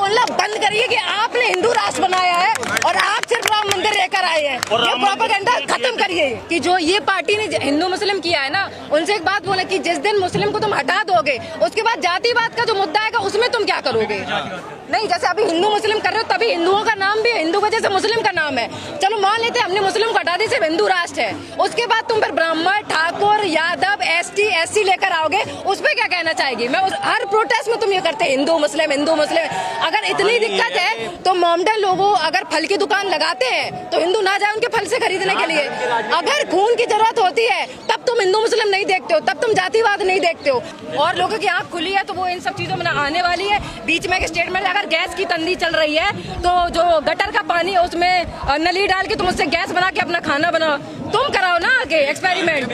बोलना बंद करिए कि आपने हिंदू राष्ट्र बनाया है और आप सिर्फ राम मंदिर लेकर आए हैं। ये प्रोपेगेंडा खत्म करिए। कि जो ये पार्टी ने हिंदू मुस्लिम किया है ना, उनसे एक बात बोला कि जिस दिन मुस्लिम को तुम हटा दोगे, उसके बाद जातिवाद का जो मुद्दा आएगा उसमें तुम क्या करोगे? नहीं, जैसे अभी हिंदू मुस्लिम कर रहे हो, तभी हिंदुओं का नाम भी है, हिंदू वजह से मुस्लिम का नाम है। चलो मान लेते हैं हमने मुस्लिम को हटा दी, सिर्फ हिंदू राष्ट्र है। उसके बाद तुम फिर ब्राह्मण, ठाकुर, यादव, एसटी, एससी लेकर आओगे, उस पर क्या कहना चाहेगी? मैं हर प्रोटेस्ट में तुम ये करते हिंदू मुस्लिम हिंदू मुस्लिम। अगर इतनी दिक्कत है तो मोमडन लोगों अगर फल की दुकान लगाते हैं तो हिंदू ना जाए उनके फल से खरीदने के लिए। अगर खून की जरूरत होती है तब तुम हिंदू मुस्लिम नहीं देखते हो, तब तुम जातिवाद नहीं देखते हो। और लोगों की आंख खुली है तो वो इन सब चीजों में आने वाली है। बीच में एक स्टेटमेंट, अगर गैस की तंदी चल रही है तो जो गटर का पानी है उसमें नली डाल के तुम उससे गैस बना के अपना खाना बनाओ। तुम कराओ ना आके एक्सपेरिमेंट,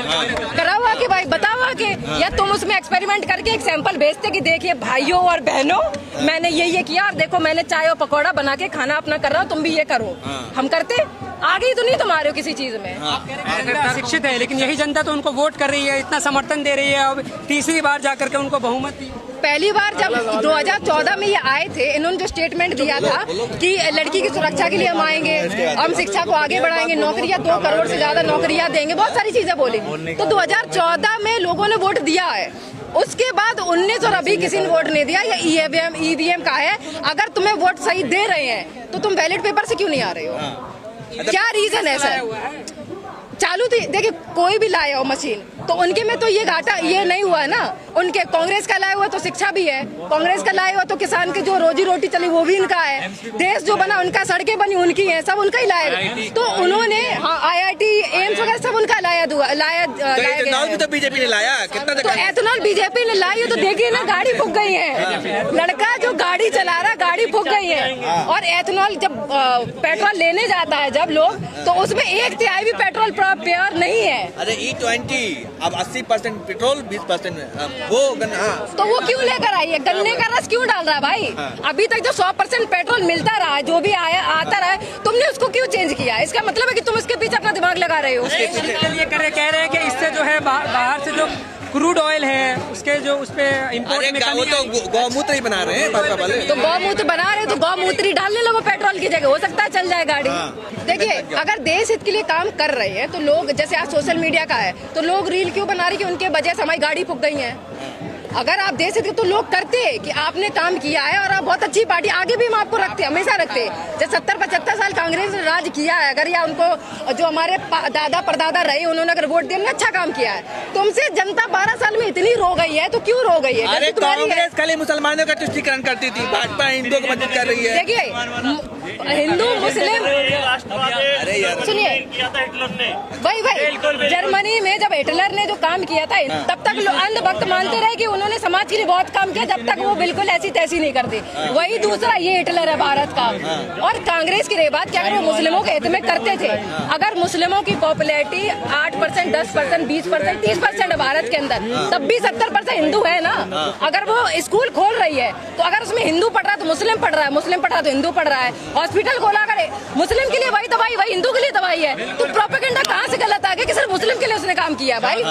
कराओ आके भाई, बताओ आके। या तुम उसमें एक्सपेरिमेंट करके एक सैंपल भेजते कि देखिए भाइयों और बहनों, मैंने ये किया और देखो मैंने चाय और पकौड़ा बना के खाना अपना कर रहा हूँ, तुम भी ये करो। हम करते आगे तो नहीं तुम्हारे हो किसी चीज में। शिक्षित है लेकिन यही जनता तो उनको वोट कर रही है, इतना समर्थन दे रही है। अब तीसरी बार जाकर के उनको बहुमत दी। पहली बार जब 2014 में ये आए थे, इन्होंने जो स्टेटमेंट दिया था कि लड़की की सुरक्षा के लिए हम आएंगे, हम शिक्षा को आगे बढ़ाएंगे, नौकरियां 2 करोड़ से ज्यादा नौकरियां देंगे, बहुत सारी चीजें बोली। तो 2014 में लोगों ने वोट दिया है। उसके बाद 19 और अभी किसी ने वोट नहीं दिया। ये ईवीएम का है। अगर तुम्हें वोट सही दे रहे हैं तो तुम बैलेट पेपर से क्यों नहीं आ रहे हो? क्या रीजन है सर? चालू थी, देखिए कोई भी लाया हो मशीन तो उनके में तो ये घाटा ये नहीं हुआ है ना। उनके कांग्रेस का लाया हुआ तो शिक्षा भी है, कांग्रेस का लाया हुआ तो किसान की जो रोजी रोटी चली वो भी इनका है, देश जो बना उनका, सड़कें बनी उनकी हैं, सब उनका ही लाया। तो उन्होंने IIT एम्स वगैरह सब उनका लाया भी तो बीजेपी ने लाया। कितना तो एथेनॉल बीजेपी ने लाई, तो देखिए ना गाड़ी फूक गई है। लड़का जो गाड़ी चला रहा गाड़ी फूक गई है। और एथेनॉल जब पेट्रोल लेने जाता है जब लोग, तो उसमें 1/3 भी पेट्रोल प्योर नहीं है। अरे E20 अब 80% पेट्रोल 20% वो तो वो क्यों लेकर आई है? गन्ने का रस क्यों डाल रहा है भाई? अभी तक जो 100% पेट्रोल मिलता रहा है, जो भी आता रहा है, तुमने उसको क्यों चेंज किया? इसका मतलब है कि तुम इसके पीछे अपना दिमाग लगा रहे हो। ये कह रहे हैं कि इससे जो है बाहर से जो क्रूड ऑयल है उसके जो उस पे इम्पोर्ट में कमी तो गौमूत्र ही बना रहे हैं भाजपा वाले। तो गौमूत्र बना रहे तो गौमूत्र ही डालने लगो पेट्रोल की जगह, हो सकता है चल जाए गाड़ी। देखिए अगर देश हित के लिए काम कर रहे हैं तो लोग, जैसे आज सोशल मीडिया का है तो लोग रील क्यों बना रहे कि उनके वजह से हमारी गाड़ी फूक गई है। अगर आप देश हित के तो लोग करते कि आपने काम किया है और आप बहुत अच्छी पार्टी, आगे भी हम आपको रखते, हमेशा रखते। जब 70-75 साल कांग्रेस ने राज किया है अगर, या उनको जो हमारे दादा परदादा रहे उन्होंने अगर वोट दिया, अच्छा काम किया है। तुमसे जनता 12 साल में इतनी रो गई है तो क्यों रो गई है? अरे कांग्रेस खाली मुसलमानों का तुष्टीकरण करती थी, भाजपा हिंदुओं को मदद कर रही है। देखिए हिंदू मुस्लिम, सुनिए भाई जर्मनी में जब हिटलर ने जो काम किया था तब तक लोग अंधभक्त मानते रहे कि उन्होंने समाज के लिए बहुत काम किया, जब तक वो बिल्कुल ऐसी तैसी नहीं करते। वही दूसरा ये हिटलर है भारत का। और कांग्रेस की रही बात कि अगर वो मुस्लिमों के हित में करते थे, अगर मुस्लिमों की पॉपुलैरिटी 8%, 10%, 20%, 30% है भारत के अंदर, तब भी 70% हिंदू है ना। अगर वो स्कूल खोल रही है तो अगर उसमें हिंदू पढ़ रहा है तो मुस्लिम पढ़ रहा है, मुस्लिम पढ़ रहा है तो हिंदू पढ़ रहा है। हॉस्पिटल खोला करे मुस्लिम के लिए वही दवाई, वही हिंदू के लिए दवाई है। तो प्रोपेगेंडा कहाँ से गलत आ गया कि सिर्फ मुस्लिम के लिए उसने काम किया? भाई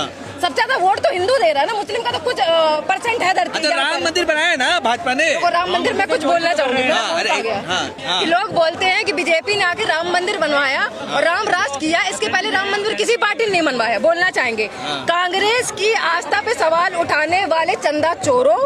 सबसे ज्यादा वोट तो हिंदू दे रहा है ना, मुस्लिम का तो कुछ परसेंट है धरती। राम मंदिर बनाया ना भाजपा ने। तो राम मंदिर में कुछ बोलना चाहूंगी। लोग बोलते हैं कि बीजेपी ने आके राम मंदिर बनवाया और राम राज किया, इसके पहले राम मंदिर किसी पार्टी ने नहीं बनवाया। बोलना चाहेंगे कांग्रेस की आस्था पे सवाल उठाने वाले चंदा चोरों,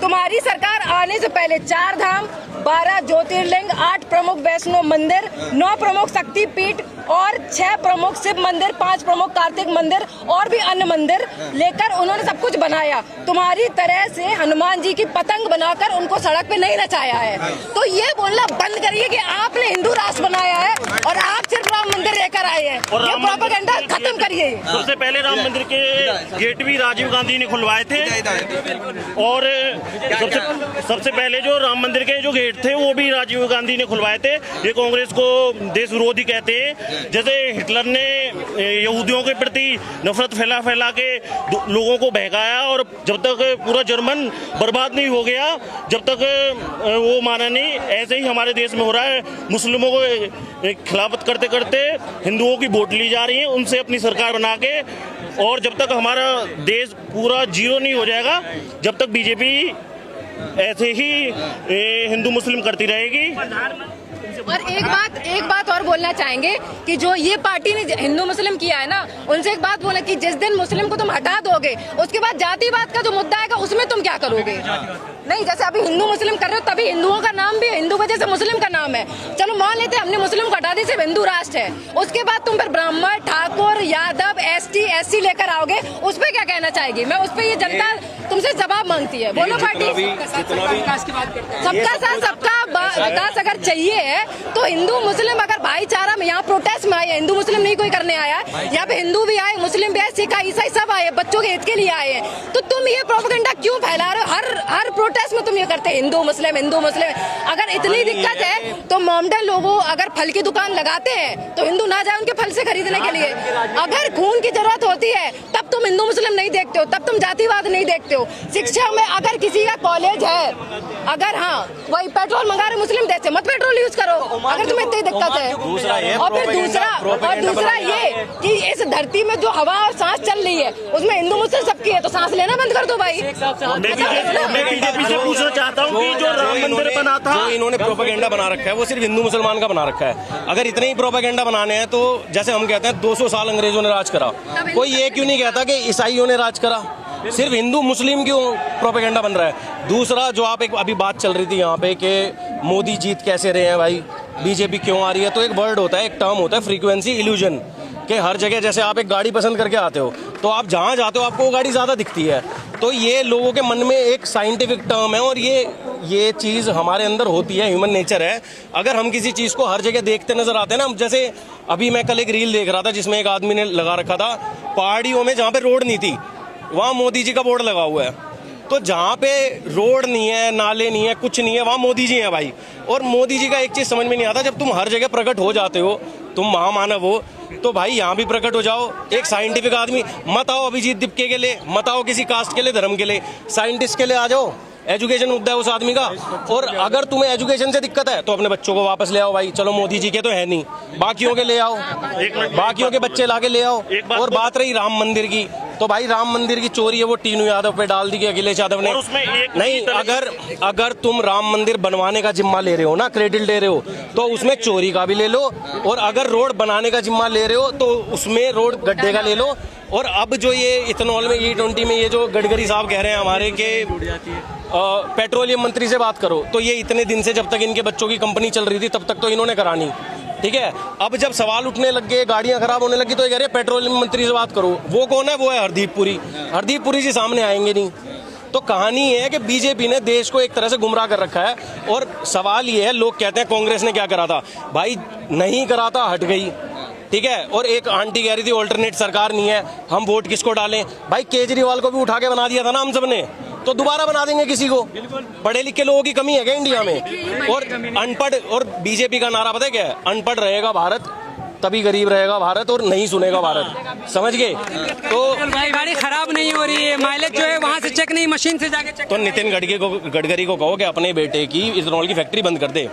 तुम्हारी सरकार आने से पहले 4 धाम, 12 ज्योतिर्लिंग, 8 प्रमुख वैष्णो मंदिर, 9 प्रमुख शक्ति पीठ और 6 प्रमुख शिव मंदिर, 5 प्रमुख कार्तिक मंदिर और भी अन्य मंदिर लेकर उन्होंने सब कुछ बनाया। तुम्हारी तरह से हनुमान जी की पतंग बनाकर उनको सड़क पे नहीं नचाया है। तो ये बोलना बंद करिए कि आपने हिंदू राष्ट्र बनाया है और आप सिर्फ राम मंदिर लेकर आए हैं। ये प्रोपेगेंडा खत्म करिए। सबसे पहले राम मंदिर के गेट भी राजीव गांधी ने खुलवाए थे और सबसे पहले जो राम मंदिर के जो गेट थे वो भी राजीव गांधी ने खुलवाए थे। ये कांग्रेस को देश विरोधी कहते हैं। जैसे हिटलर ने यहूदियों के प्रति नफरत फैला के लोगों को बहकाया और जब तक पूरा जर्मन बर्बाद नहीं हो गया, जब तक वो माना नहीं, ऐसे ही हमारे देश में हो रहा है। मुस्लिमों को खिलाफत करते करते हिंदुओं की वोट ली जा रही है, उनसे अपनी सरकार बना के। और जब तक हमारा देश पूरा जीरो नहीं हो जाएगा, जब तक बीजेपी ऐसे ही हिंदू मुस्लिम करती रहेगी। और एक बात और बोलना चाहेंगे कि जो ये पार्टी ने हिंदू मुस्लिम किया है ना, उनसे एक बात बोला कि जिस दिन मुस्लिम को तुम हटा दोगे, उसके बाद जातिवाद का जो मुद्दा आएगा उसमें तुम क्या करोगे? नहीं, जैसे अभी हिंदू मुस्लिम कर रहे हो, तभी हिंदुओं का नाम भी हिंदू वजह से मुस्लिम का नाम है। चलो मान लेते हैं हमने मुस्लिम को हटा दी, सिर्फ हिंदू राष्ट्र है, उसके बाद तुम फिर ब्राह्मण, ठाकुर, यादव, ST, SC लेकर आओगे, उस पर क्या कहना चाहेगी? मैं उस पर ये जनता तुमसे जवाब मांगती है। बोलो पार्टी, सबका साथ सबका विकास अगर चाहिए तो हिंदू मुस्लिम अगर भाईचारा में यहाँ प्रोटेस्ट में आए, हिंदू मुस्लिम नहीं कोई करने आया, यहाँ पे हिंदू भी आए, मुस्लिम भी आए, सिख ईसाई सब आए, बच्चों के हित के लिए आए हैं, तो तुम ये प्रोपेगेंडा क्यों फैला रहे हो? हर प्रोटेस्ट में तुम ये करते हैं हिंदू मुस्लिम हिंदू मुस्लिम। अगर इतनी दिक्कत है तो मोमडन लोगों अगर फल की दुकान लगाते हैं तो हिंदू ना जाए उनके फल से खरीदने के लिए। अगर खून की जरूरत होती है तब तुम हिंदू मुस्लिम नहीं देखते हो, तब तुम जातिवाद नहीं देखते हो। शिक्षा में अगर किसी का कॉलेज है, अगर हाँ वही पेट्रोल मंगा रहे मुस्लिम देश से, मत पेट्रोल यूज करो अगर तुम्हें इतनी दिक्कत है। और फिर दूसरा ये कि इस धरती में जो हवा और सांस चल रही है उसमें हिंदू मुस्लिम सबकी है, तो सांस लेना बंद कर दो भाई। मैं बीजेपी से पूछना चाहता हूँ कि जो राम मंदिर बना था, जो इन्होंने प्रोपेगेंडा बना रखा है वो सिर्फ हिंदू मुसलमान का बना रखा है। अगर इतने ही प्रोपेगेंडा बनाने हैं तो जैसे हम कहते हैं 200 साल अंग्रेजों ने राज करा, कोई ये क्यों नहीं कहता कि ईसाइयों ने राज करा? सिर्फ हिंदू मुस्लिम क्यों प्रोपेगेंडा बन रहा है? दूसरा जो आप एक अभी बात चल रही थी यहाँ पे कि मोदी जीत कैसे रहे हैं भाई, बीजेपी क्यों आ रही है, तो एक वर्ड होता है, एक टर्म होता है फ्रीक्वेंसी इल्यूजन, कि हर जगह जैसे आप एक गाड़ी पसंद करके आते हो तो आप जहाँ जाते हो आपको वो गाड़ी ज़्यादा दिखती है, तो ये लोगों के मन में एक साइंटिफिक टर्म है और ये चीज़ हमारे अंदर होती है, ह्यूमन नेचर है। अगर हम किसी चीज़ को हर जगह देखते नजर आते हैं ना, जैसे अभी मैं कल एक रील देख रहा था जिसमें एक आदमी ने लगा रखा था पहाड़ियों में जहाँ पे रोड नहीं थी वहाँ मोदी जी का बोर्ड लगा हुआ है, तो जहाँ पे रोड नहीं है, नाले नहीं है, कुछ नहीं है, वहाँ मोदी जी हैं भाई। और मोदी जी का एक चीज़ समझ में नहीं आता, जब तुम हर जगह प्रकट हो जाते हो, तुम महामानव हो, तो भाई यहाँ भी प्रकट हो जाओ। एक साइंटिफिक आदमी मत आओ अभिजीत दीपके के लिए, मत आओ किसी कास्ट के लिए, धर्म के लिए, साइंटिस्ट के लिए आ जाओ। एजुकेशन मुद्दा है उस आदमी का, और अगर तुम्हें एजुकेशन से दिक्कत है तो अपने बच्चों को वापस ले आओ भाई। चलो मोदी जी के तो है नहीं, बाकियों के ले आओ, बाकियों के बच्चे लाके ले आओ। और बात रही राम मंदिर की, तो भाई राम मंदिर की चोरी है वो टीनू यादव पे डाल दी, अखिलेश यादव ने। नहीं, अगर तुम राम मंदिर बनवाने का जिम्मा ले रहे हो ना, क्रेडिट ले रहे हो, तो उसमें चोरी का भी ले लो, और अगर रोड बनाने का जिम्मा ले रहे हो तो उसमें रोड गड्ढे का ले लो। और अब जो ये इथेनॉल में E20 में ये जो गडकरी साहब कह रहे हैं हमारे के पेट्रोलियम मंत्री से बात करो, तो ये इतने दिन से जब तक इनके बच्चों की कंपनी चल रही थी तब तक तो इन्होंने करानी, ठीक है। अब जब सवाल उठने लग गए, गाड़ियां खराब होने लगी, तो ये कह रहे पेट्रोलियम मंत्री से बात करो। वो कौन है? वो है हरदीप पुरी। हरदीप पुरी जी सामने आएंगे नहीं। तो कहानी है कि बीजेपी ने देश को एक तरह से गुमराह कर रखा है। और सवाल ये है, लोग कहते हैं कांग्रेस ने क्या करा था, भाई नहीं करा था, हट गई, ठीक है। और एक आंटी कह रही थी ऑल्टरनेट सरकार नहीं है, हम वोट किसको डालें? भाई केजरीवाल को भी उठा के बना दिया था ना हम सब ने, तो दोबारा बना देंगे किसी को? पढ़े लिखे लोगों की कमी है क्या इंडिया में? और अनपढ़, और बीजेपी का नारा पता है क्या है? अनपढ़ रहेगा भारत तभी गरीब रहेगा भारत, और नहीं सुनेगा भारत, समझ गए? तो भाई गाड़ी खराब नहीं हो रही है, माइलेज जो है वहाँ से चेक नहीं, मशीन से जाके चेक। तो नितिन गडकरी को कहो कि अपने बेटे की इथेनॉल की फैक्ट्री बंद कर दे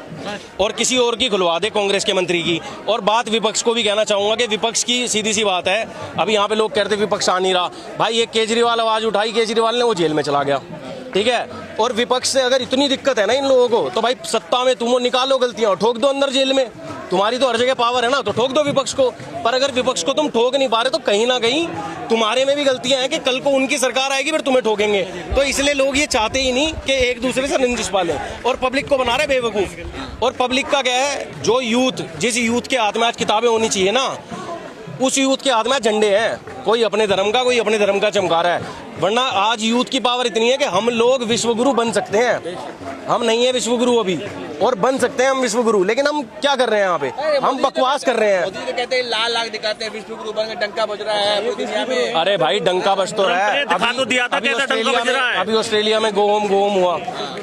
और किसी और की खुलवा दे, कांग्रेस के मंत्री की। और बात विपक्ष को भी कहना चाहूंगा कि विपक्ष की सीधी सी बात है, अभी यहाँ पे लोग कहते विपक्ष आ नहीं रहा, भाई ये केजरीवाल आवाज उठाई, केजरीवाल ने, वो जेल में चला गया, ठीक है। और विपक्ष से अगर इतनी दिक्कत है ना इन लोगों को, तो भाई सत्ता में तुम निकालो गलतियां, ठोक दो अंदर जेल में, तुम्हारी तो हर जगह पावर है ना, तो ठोक दो विपक्ष को। पर अगर विपक्ष को तुम ठोक नहीं पा रहे तो कहीं ना कहीं तुम्हारे में भी गलतियां हैं कि कल को उनकी सरकार आएगी फिर तुम्हें ठोकेंगे। तो इसलिए लोग ये चाहते ही नहीं कि एक दूसरे से रंजिश पालें, और पब्लिक को बना रहे बेवकूफ। और पब्लिक का क्या है, जो यूथ, जिस यूथ के हाथ में आज किताबें होनी चाहिए ना, उस यूथ के हाथ में झंडे हैं, कोई अपने धर्म का, कोई अपने धर्म का चमका रहा है। वरना आज यूथ की पावर इतनी है कि हम लोग विश्वगुरु बन सकते हैं। हम नहीं है विश्वगुरु अभी, और बन सकते हैं हम विश्वगुरु, लेकिन हम क्या कर रहे हैं यहाँ पे? हम बकवास कर रहे हैं। मोदी तो कहते हैं लाल लाख दिखाते हैं, विश्वगुरु बन के डंका बज रहा है पूरी दुनिया में। अरे भाई डंका बज तो रहा है, अभी ऑस्ट्रेलिया में गो होम हुआ,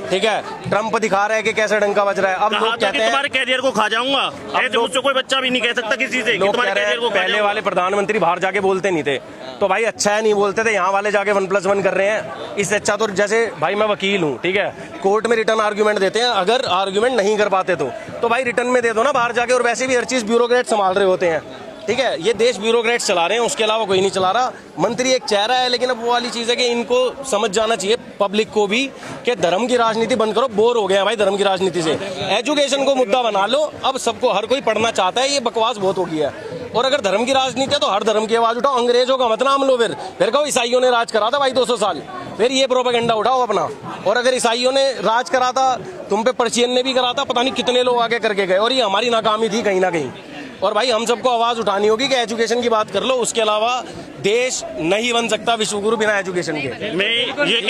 ठीक है। ट्रम्प दिखा रहा है कि कैसे डंका बज रहा है। अब लोग कहते हैं तुम्हारे कैरियर को खा जाऊंगा, मुझसे कोई बच्चा भी नहीं कह सकता किसी से। लोग कह रहे हैं पहले वाले प्रधानमंत्री बाहर जाके बोलते नहीं थे, तो भाई अच्छा है नहीं बोलते थे, यहाँ वाले जाके 1+1 कर रहे हैं। इससे अच्छा तो जैसे भाई मैं वकील हूँ, ठीक है, कोर्ट में रिटर्न आर्ग्यूमेंट देते हैं, अगर आर्ग्यूमेंट नहीं कर पाते तो भाई रिटर्न में दे दो ना बाहर जाके। और वैसे भी हर चीज ब्यूरोक्रेट संभाल रहे होते हैं, ठीक है, ये देश ब्यूरोक्रेट्स चला रहे हैं, उसके अलावा कोई नहीं चला रहा। मंत्री एक चेहरा है, लेकिन अब वो वाली चीज़ है कि इनको समझ जाना चाहिए पब्लिक को भी कि धर्म की राजनीति बंद करो। बोर हो गए हैं भाई धर्म की राजनीति से। एजुकेशन को मुद्दा बना लो, अब सबको हर कोई पढ़ना चाहता है, ये बकवास बहुत हो गया है। और अगर धर्म की राजनीति है तो हर धर्म की आवाज उठाओ, अंग्रेजों का मत नाम लो, फिर कहो ईसाइयों ने राज करा था भाई 200 साल, फिर ये प्रोपेगेंडा उठाओ अपना। और अगर ईसाइयों ने राज करा था, तुम पे पर्शियन ने भी करा था, पता नहीं कितने लोग आगे करके गए, और ये हमारी नाकामी थी कहीं ना कहीं। और भाई हम सबको आवाज उठानी होगी कि एजुकेशन की बात कर लो, उसके अलावा देश नहीं बन सकता विश्वगुरु बिना एजुकेशन के। मैं ये